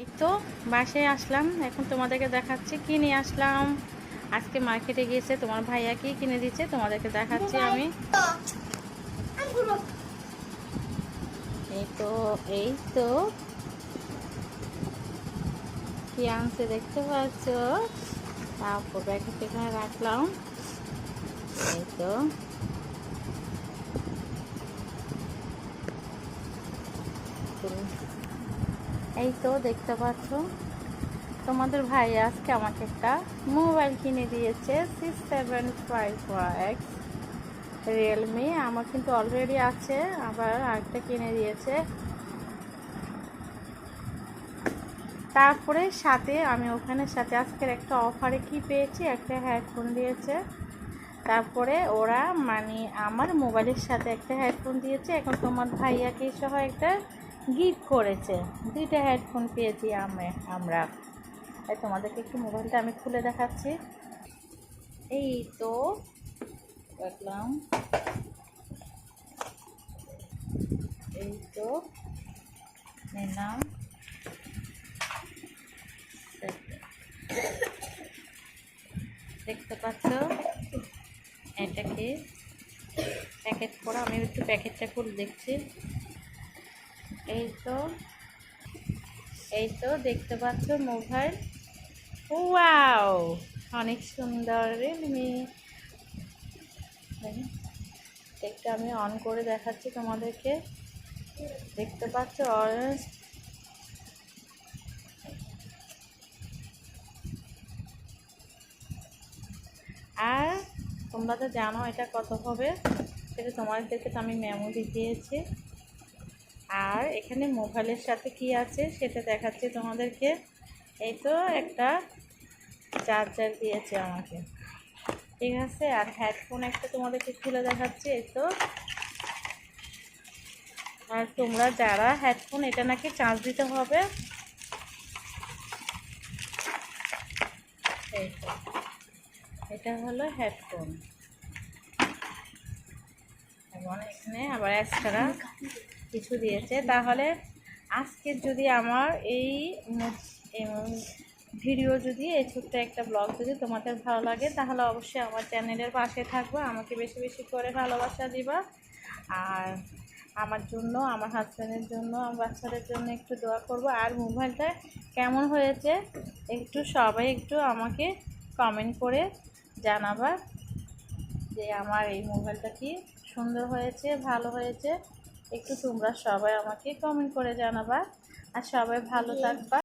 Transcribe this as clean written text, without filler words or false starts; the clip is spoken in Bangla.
এই তো বাসায় আসলাম। এখন তোমাদেরকে দেখাচ্ছি কি নিয়ে আসলাম। আজকে মার্কেটে গিয়েছে, তোমার ভাইয়া কি কিনে দিচ্ছে তোমাদেরকে দেখাচ্ছি আমি। এই তো কি আনছে দেখতে পাচ্ছ। তারপর প্যাকেট এখানে রাখলাম। এই তো দেখতে পাচ্ছ, তোমাদের ভাই আজকে আমাকে একটা মোবাইল কিনে দিয়েছে 675X রিয়েলমি। আমার কিন্তু অলরেডি আছে, আবার আরেকটা কিনে দিয়েছে। তারপরে সাথে আমি ওখানে সাথে আজকের একটা অফারে কি পেয়েছি, একটা হেডফোন দিয়েছে। তারপরে ওরা মানে আমার মোবাইলের সাথে একটা হেডফোন দিয়েছে। এখন তোমার ভাইয়াকে সহ একটা গিফট করেছে, দুইটা হেডফোন পেয়েছি আমরা। তাই তোমাদেরকে একটু মোবাইলটা আমি খুলে দেখাচ্ছি। এই তো দেখলাম, এই তো নিলাম। দেখতে পাচ্ছ এটাকে প্যাকেট করা, আমি একটু প্যাকেটটা খুলে দেখছি। এই তো দেখতে পাচ্ছ মোবাইল, ওয়াও অনেক সুন্দর রিয়েলমি। একটা আমি অন করে দেখাচ্ছি তোমাদেরকে। দেখতে পাচ্ছ অরেঞ্জ, আর তোমরা তো জানো এটা কত হবে, সেটা তোমাদেরকে তো আমি মেমো দিয়েছি। আর এখানে মোবাইলের সাথে কি আছে সেটা দেখাচ্ছি তোমাদেরকে। এই তো একটা চার্জার দিয়েছে আমাকে, ঠিক আছে। আর হেডফোন একটা তোমাদেরকে খুলে দেখাচ্ছি। এই তো, আর তোমরা যারা হেডফোন, এটা নাকি চার্জ দিতে হবে। এই তো এটা হলো হেডফোন, এবং এখানে আবার এক্সট্রা কিছু দিয়েছে। তাহলে আজকে যদি আমার এই ভিডিও, যদি এই ছোট্ট একটা ব্লগ যদি তোমাদের ভালো লাগে, তাহলে অবশ্যই আমার চ্যানেলের পাশে থাকবা, আমাকে বেশি বেশি করে ভালোবাসা দিবা। আর আমার জন্য, আমার হাজব্যান্ডের জন্য, আমার বাচ্চাদের জন্য একটু দোয়া করবো। আর মোবাইলটা কেমন হয়েছে একটু সবাই একটু আমাকে কমেন্ট করে জানাবা, যে আমার এই মোবাইলটা কি সুন্দর হয়েছে, ভালো হয়েছে। একটু তোমরা সবাই আমাকে কমেন্ট করে জানাবা। আর সবাই ভালো থাকবা।